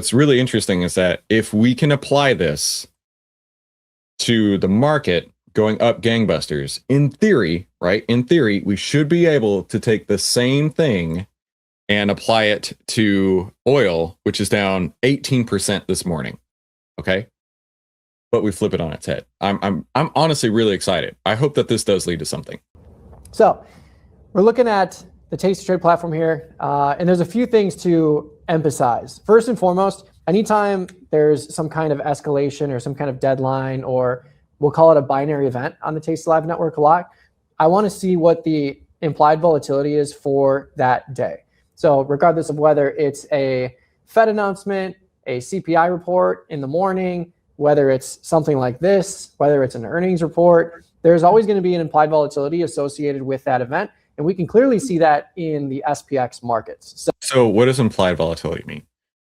What's really interesting is that if we can apply this to the market going up gangbusters, in theory, right? In theory, we should be able to take the same thing and apply it to oil, which is down 18% this morning. Okay. But we flip it on its head. I'm honestly really excited. I hope that this does lead to something. So we're looking at the Taste Trade platform here, and there's a few things to emphasize. First and foremost, anytime there's some kind of escalation or some kind of deadline, or we'll call it a binary event on the Taste Live network a lot, I want to see what the implied volatility is for that day. So regardless of whether it's a Fed announcement, a CPI report in the morning, whether it's something like this, whether it's an earnings report, there's always going to be an implied volatility associated with that event. And we can clearly see that in the SPX markets. So what does implied volatility mean?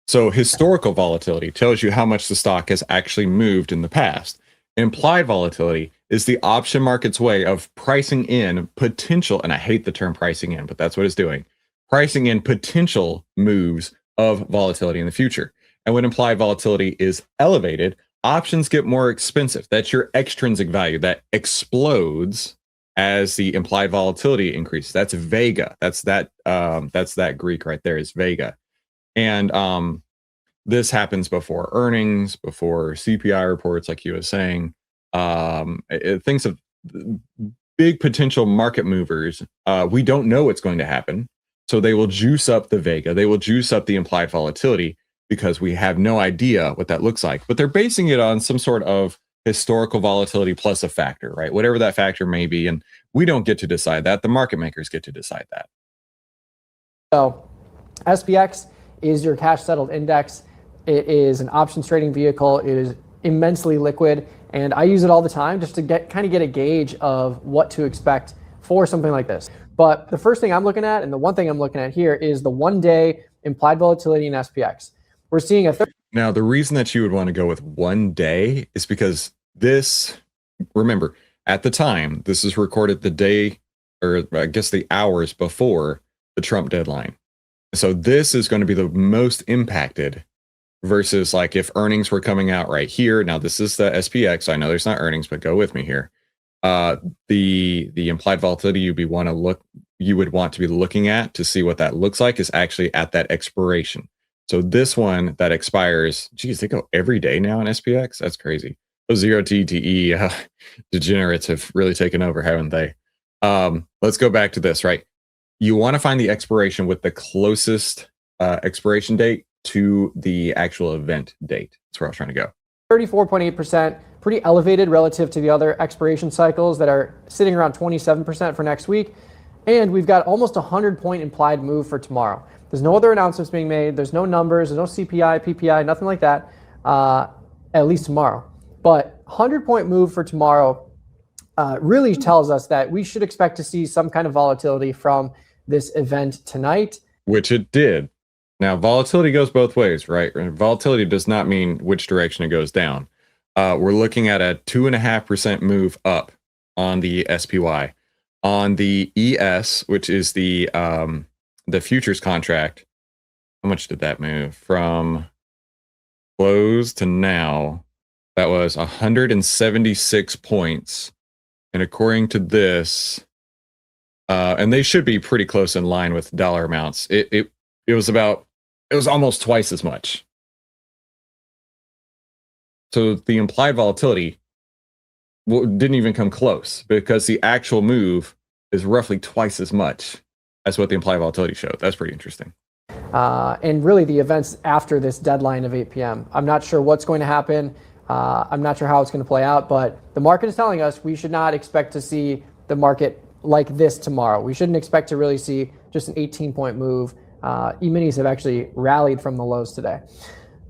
So historical volatility tells you how much the stock has actually moved in the past. Implied volatility is the option market's way of pricing in potential, and I hate the term pricing in, but that's what it's doing, pricing in potential moves of volatility in the future. And when implied volatility is elevated, options get more expensive. That's your extrinsic value that explodes as the implied volatility increases. That's Vega. That's that Greek right there is Vega. And this happens before earnings, before CPI reports, like you were saying. Things of big potential market movers. We don't know what's going to happen. So they will juice up the Vega. They will juice up the implied volatility because we have no idea what that looks like. But they're basing it on some sort of historical volatility plus a factor, right? Whatever that factor may be. And we don't get to decide that. The market makers get to decide that. So SPX is your cash settled index. It is an options trading vehicle. It is immensely liquid. And I use it all the time just to get a gauge of what to expect for something like this. But the first thing I'm looking at, and the one thing I'm looking at here, is the 1 day implied volatility in SPX. We're seeing Now, the reason that you would want to go with 1 day is because this, remember, at the time, this is recorded the day, or I guess the hours before the Trump deadline. So this is going to be the most impacted versus like if earnings were coming out right here. Now, this is the SPX. I know there's not earnings, but go with me here. The implied volatility you would want to be looking at to see what that looks like is actually at that expiration. So this one that expires, geez, they go every day now in SPX. That's crazy. Those 0TTE degenerates have really taken over, haven't they? Let's go back to this, right? You want to find the expiration with the closest expiration date to the actual event date. That's where I was trying to go. 34.8%, pretty elevated relative to the other expiration cycles that are sitting around 27% for next week. And we've got almost a 100-point implied move for tomorrow. There's no other announcements being made. There's no numbers. There's no CPI, PPI, nothing like that, at least tomorrow. But 100-point move for tomorrow really tells us that we should expect to see some kind of volatility from this event tonight. Which it did. Now, volatility goes both ways, right? Volatility does not mean which direction it goes down. We're looking at a 2.5% move up on the SPY. On the ES, which is the futures contract, how much did that move from close to now? That was 176 points. And according to this, and they should be pretty close in line with dollar amounts. It was almost twice as much. So the implied volatility didn't even come close because the actual move is roughly twice as much as what the implied volatility showed. That's pretty interesting. And really the events after this deadline of 8 p.m. I'm not sure what's going to happen. I'm not sure how it's going to play out, but the market is telling us we should not expect to see the market like this tomorrow. We shouldn't expect to really see just an 18-point move. E-minis have actually rallied from the lows today.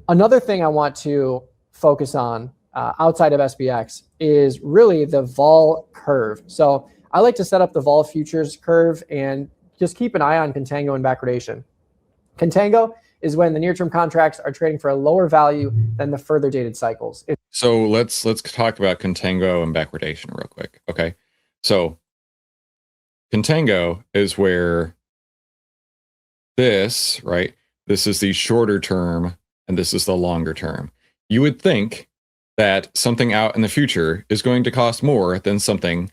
Another thing I want to focus on outside of SPX is really the vol curve. So I like to set up the vol futures curve and just keep an eye on contango and backwardation. Contango is when the near-term contracts are trading for a lower value than the further dated cycles. So let's talk about contango and backwardation real quick. Okay. So contango is where this, right? This is the shorter term and this is the longer term, you would think that something out in the future is going to cost more than something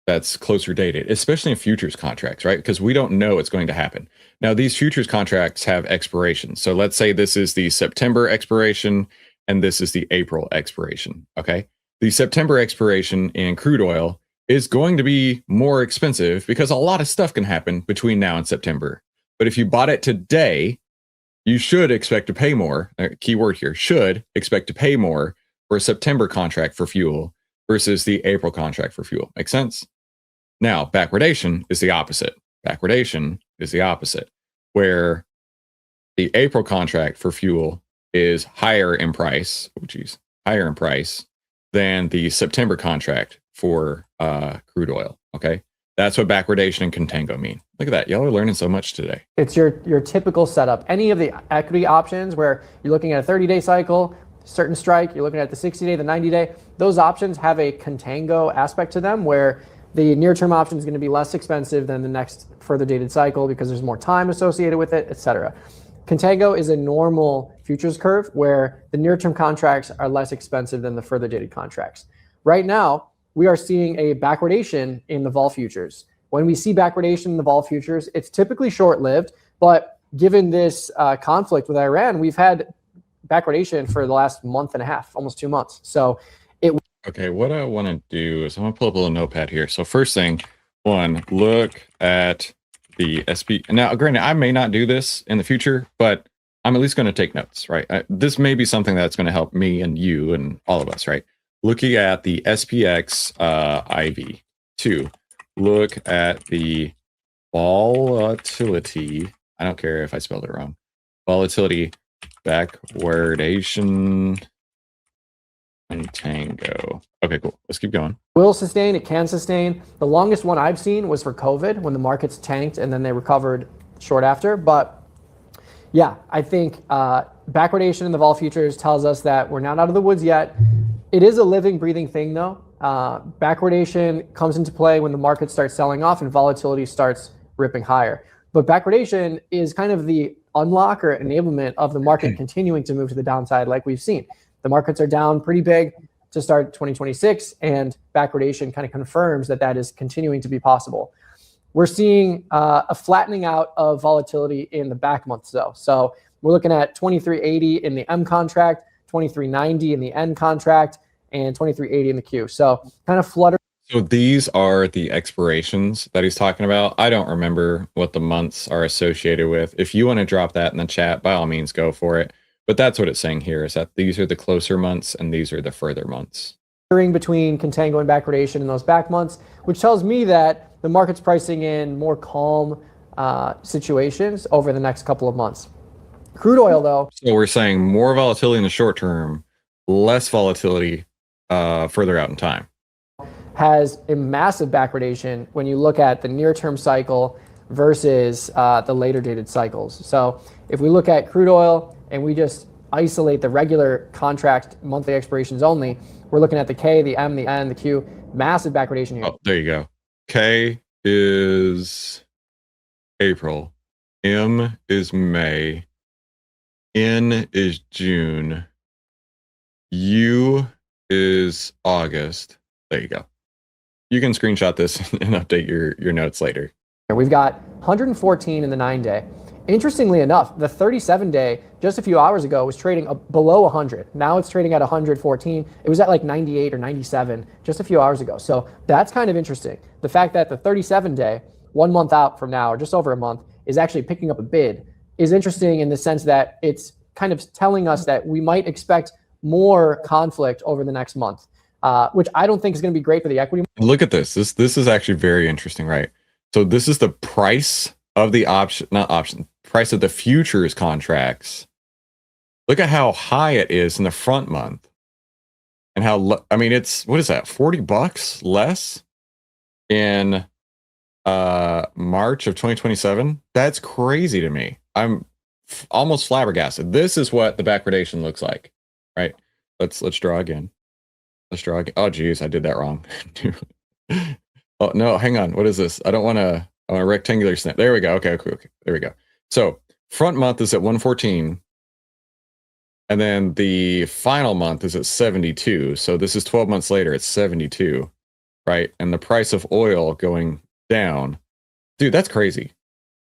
that's closer dated, especially in futures contracts, right? Because we don't know what's going to happen. Now, these futures contracts have expirations. So let's say this is the September expiration and this is the April expiration, okay? The September expiration in crude oil is going to be more expensive because a lot of stuff can happen between now and September. But if you bought it today, you should expect to pay more. Key word here, should expect to pay more for a September contract for fuel versus the April contract for fuel. Make sense? Now, backwardation is the opposite. Backwardation is the opposite, where the April contract for fuel is higher in price, higher in price than the September contract for crude oil. Okay, that's what backwardation and contango mean. Look at that, y'all are learning so much today. It's your typical setup. Any of the equity options where you're looking at a 30-day cycle, certain strike, you're looking at the 60-day, the 90-day. Those options have a contango aspect to them, where the near-term option is going to be less expensive than the next further dated cycle because there's more time associated with it, etc. Contango is a normal futures curve where the near-term contracts are less expensive than the further dated contracts. Right now, we are seeing a backwardation in the vol futures. When we see backwardation in the vol futures, it's typically short-lived, but given this conflict with Iran, we've had backwardation for the last month and a half, almost 2 months. So okay, what I want to do is I'm going to pull up a little notepad here. So first thing, look at the SP. Now, granted, I may not do this in the future, but I'm at least going to take notes, right? This may be something that's going to help me and you and all of us, right? Looking at the SPX IV. 2, look at the volatility. I don't care if I spelled it wrong. Volatility, backwardation, Contango. Okay, cool. Let's keep going. Will sustain, it can sustain. The longest one I've seen was for COVID when the markets tanked and then they recovered short after. But yeah, I think backwardation in the vol futures tells us that we're not out of the woods yet. It is a living, breathing thing though. Backwardation comes into play when the market starts selling off and volatility starts ripping higher. But backwardation is kind of the unlock or enablement of the market continuing to move to the downside like we've seen. The markets are down pretty big to start 2026, and backwardation kind of confirms that that is continuing to be possible. We're seeing a flattening out of volatility in the back months, though. So we're looking at 2380 in the M contract, 2390 in the N contract, and 2380 in the Q. So kind of flutter. So these are the expirations that he's talking about. I don't remember what the months are associated with. If you want to drop that in the chat, by all means, go for it. But that's what it's saying here, is that these are the closer months and these are the further months. Between contango and backwardation in those back months, which tells me that the market's pricing in more calm situations over the next couple of months. Crude oil, though. So we're saying more volatility in the short term, less volatility further out in time. Has a massive backwardation when you look at the near-term cycle versus the later dated cycles. So if we look at crude oil and we just isolate the regular contract monthly expirations only, we're looking at the K, the M, the N, the Q, massive backwardation here. Oh, there you go. K is April, M is May, N is June, U is August. There you go. You can screenshot this and update your notes later. We've got 114 in the 9-day. Interestingly enough, the 37-day just a few hours ago was trading below 100. Now it's trading at 114. It was at like 98 or 97 just a few hours ago. So that's kind of interesting. The fact that the 37-day, 1 month out from now, or just over a month, is actually picking up a bid is interesting in the sense that it's kind of telling us that we might expect more conflict over the next month, which I don't think is going to be great for the equity. Look at this. This is actually very interesting, right? So this is the price of the price of the futures contracts. Look at how high it is in the front month, and how I mean, it's, what is that, $40 less in March of 2027? That's crazy to me. I'm almost flabbergasted. This is what the backwardation looks like, right? Let's draw again. Let's draw again. Oh geez, I did that wrong. Oh no, hang on. What is this? I don't want to. I want a rectangular snap. There we go. Okay, there we go. So front month is at 114. And then the final month is at 72. So this is 12 months later, it's 72, right? And the price of oil going down. Dude, that's crazy.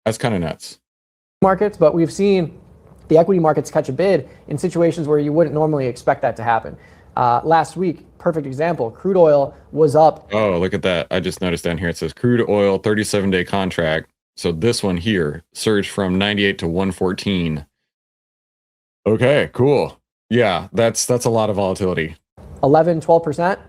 That's kind of nuts. Markets, but we've seen the equity markets catch a bid in situations where you wouldn't normally expect that to happen. Last week, perfect example, crude oil was up. Oh, look at that. I just noticed down here it says crude oil 37-day contract. So this one here surged from 98 to 114. Okay, cool. Yeah, that's a lot of volatility. 11, 12%.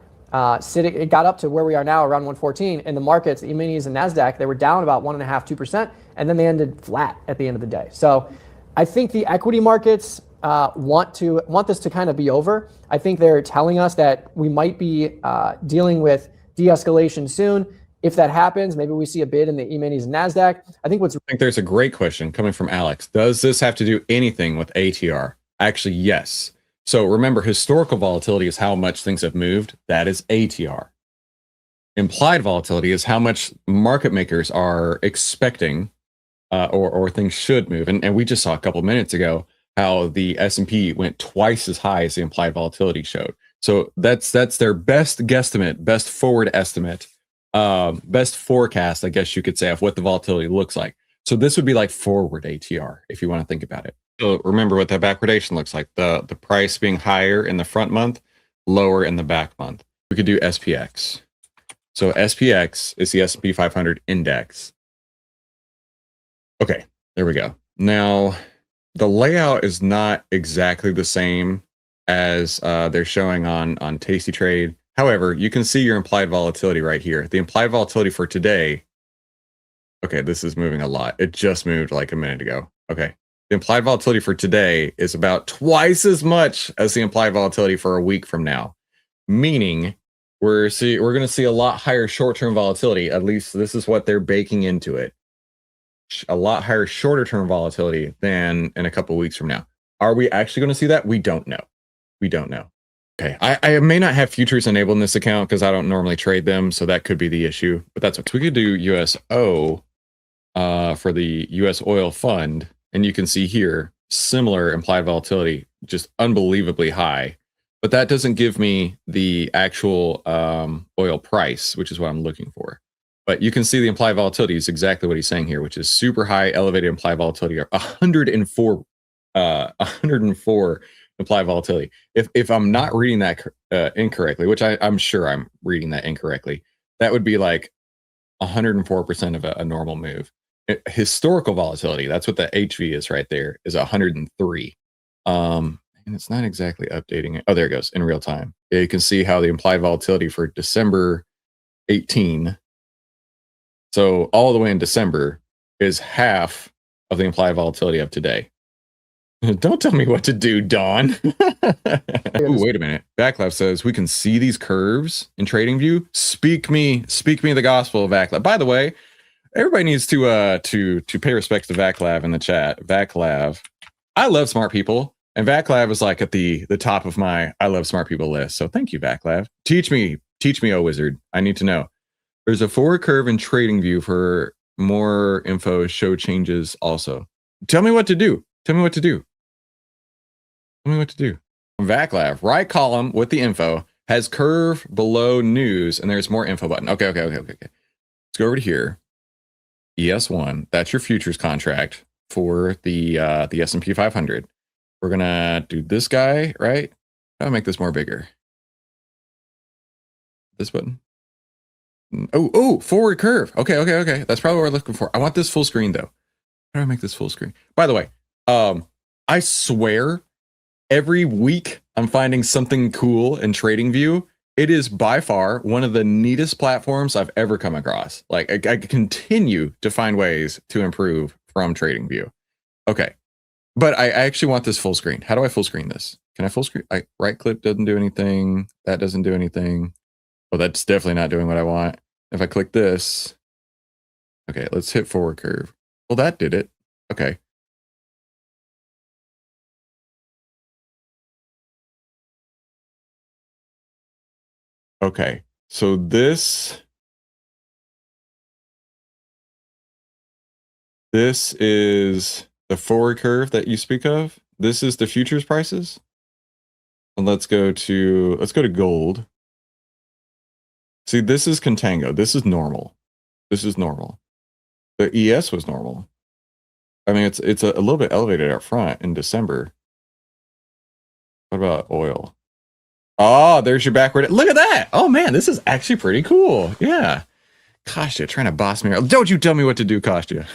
It got up to where we are now, around 114. And the markets, the E-minis and NASDAQ, they were down about 1.5%, 2%, and then they ended flat at the end of the day. So I think the equity markets want this to kind of be over. I think they're telling us that we might be dealing with de-escalation soon. If that happens, maybe we see a bid in the E-minis and NASDAQ. I think there's a great question coming from Alex. Does this have to do anything with ATR? Actually, yes. So remember, historical volatility is how much things have moved. That is ATR. Implied volatility is how much market makers are expecting or things should move. And we just saw a couple minutes ago how the S&P went twice as high as the implied volatility showed. So that's their best guesstimate, best forward estimate, best forecast, I guess you could say, of what the volatility looks like. So this would be like forward ATR, if you want to think about it. So remember what that backwardation looks like. The price being higher in the front month, lower in the back month. We could do SPX. So SPX is the S&P 500 index. Okay, there we go. Now, the layout is not exactly the same as they're showing on Tasty Trade. However, you can see your implied volatility right here. The implied volatility for today. Okay, this is moving a lot. It just moved like a minute ago. Okay. The implied volatility for today is about twice as much as the implied volatility for a week from now. Meaning we're going to see a lot higher short-term volatility. At least this is what they're baking into it. A lot higher shorter-term volatility than in a couple of weeks from now. Are we actually going to see that? We don't know. We don't know. Okay, I may not have futures enabled in this account because I don't normally trade them, so that could be the issue. But that's what we could do. USO for the US oil fund, and you can see here similar implied volatility, just unbelievably high. But that doesn't give me the actual oil price, which is what I'm looking for. But you can see the implied volatility is exactly what he's saying here, which is super high, elevated implied volatility, 104 implied volatility. If I'm not reading that incorrectly, which I'm sure I'm reading that incorrectly, that would be like 104% of a normal move. Historical volatility, that's what the HV is right there, is 103. And it's not exactly updating it. Oh, there it goes in real time. Yeah, you can see how the implied volatility for December 18. So all the way in December is half of the implied volatility of today. Don't tell me what to do, Don. Ooh, wait a minute. Backlav says we can see these curves in TradingView. Speak me the gospel of Backlav. By the way, everybody needs to pay respect to Vaclav in the chat. Vaclav, I love smart people, and Vaclav is like at the top of my I love smart people list. So thank you, Vaclav. Teach me, oh wizard. I need to know. There's a forward curve in TradingView for more info. Show changes also. Tell me what to do. Tell me what to do. Tell me what to do. Vaclav, right column with the info has curve below news, and there's more info button. Okay. Let's go over to here. ES1, that's your futures contract for the S&P 500. We're gonna do this guy, right? I'll make this more bigger. This button. Oh, forward curve. Okay. That's probably what we're looking for. I want this full screen though. How do I make this full screen? By the way, I swear every week I'm finding something cool in TradingView. It is by far one of the neatest platforms I've ever come across. Like I continue to find ways to improve from TradingView. Okay, but I actually want this full screen. How do I full screen this? Can I full screen? Right click doesn't do anything. That doesn't do anything. Well, that's definitely not doing what I want. If I click this, okay, let's hit forward curve. Well, that did it. Okay. Okay, so this is the forward curve that you speak of. This is the futures prices. And let's go to gold. See, this is Contango. This is normal. This is normal. The ES was normal. I mean, it's a little bit elevated up front in December. What about oil? Oh, there's your backward. Look at that. Oh man, this is actually pretty cool. Yeah. Kostya trying to boss me around. Don't you tell me what to do, Kostya.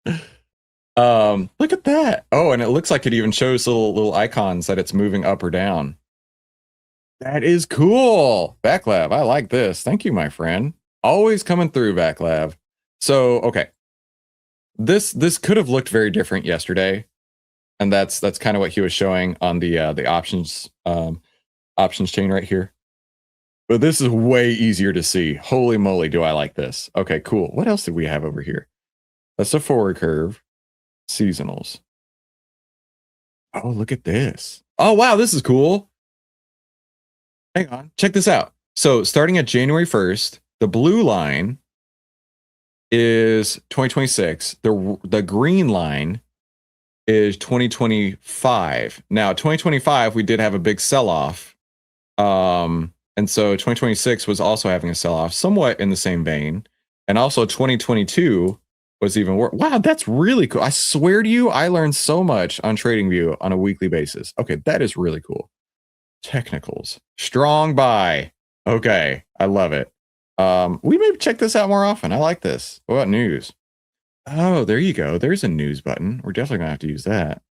Look at that. Oh, and it looks like it even shows little icons that it's moving up or down. That is cool. Backlab, I like this. Thank you, my friend. Always coming through, Backlab. So, okay. This could have looked very different yesterday. And that's kind of what he was showing on the options options chain right here. But this is way easier to see. Holy moly, do I like this. Okay, cool. What else did we have over here? That's a forward curve. Seasonals. Oh, look at this. Oh, wow, this is cool. Hang on, check this out. So starting at January 1st, the blue line is 2026. The green line is 2025. Now, 2025, we did have a big sell-off. And so 2026 was also having a sell-off, somewhat in the same vein. And also 2022 was even worse. Wow, that's really cool. I swear to you, I learned so much on TradingView on a weekly basis. Okay, that is really cool. Technicals. Strong buy. Okay, I love it. We may check this out more often. I like this. What about news? Oh, there you go. There's a news button. We're definitely gonna have to use that.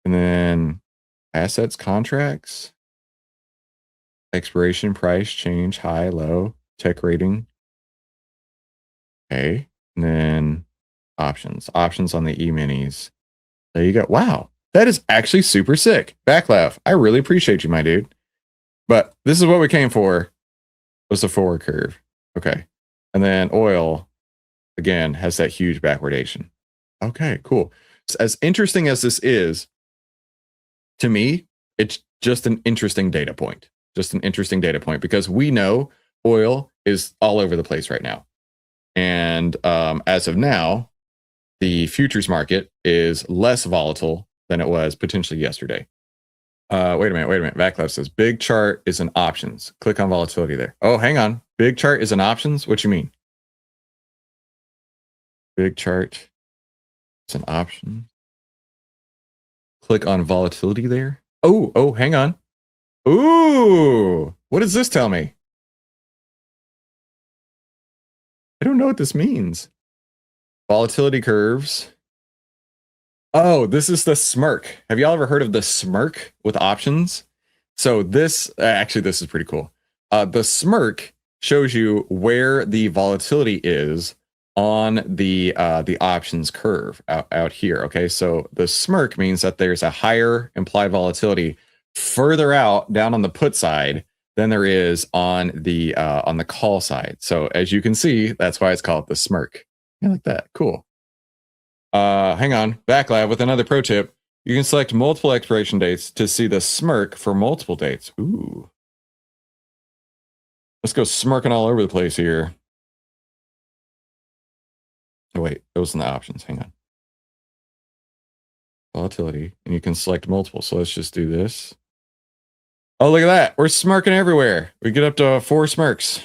And then assets, contracts, expiration price, change, high, low, tech rating. Okay. And then options on the E-minis. There you go. Wow. That is actually super sick. Backlav, I really appreciate you, my dude. But this is what we came for, was the forward curve. Okay. And then oil, again, has that huge backwardation. Okay, cool. As interesting as this is, to me, it's just an interesting data point. Just an interesting data point because we know oil is all over the place right now. And as of now, the futures market is less volatile than it was potentially yesterday. Wait a minute. Backlav says big chart is an options. Click on volatility there. Oh, hang on. Big chart is an options? What you mean? Big chart is an option. Click on volatility there. Oh, hang on. Ooh, what does this tell me? I don't know what this means. Volatility curves. Oh, this is the smirk. Have y'all ever heard of the smirk with options? So this, actually, this is pretty cool. The smirk shows you where the volatility is on the options curve out here. Okay, so the smirk means that there's a higher implied volatility further out down on the put side than there is on the call side. So as you can see, that's why it's called the smirk. I like that. Cool. Hang on, Backlab with another pro tip. You can select multiple expiration dates to see the smirk for multiple dates. Ooh. Let's go smirking all over the place here. Oh, wait, those are the options. Hang on. Volatility, and you can select multiple. So let's just do this. Oh, look at that. We're smirking everywhere. We get up to 4 smirks.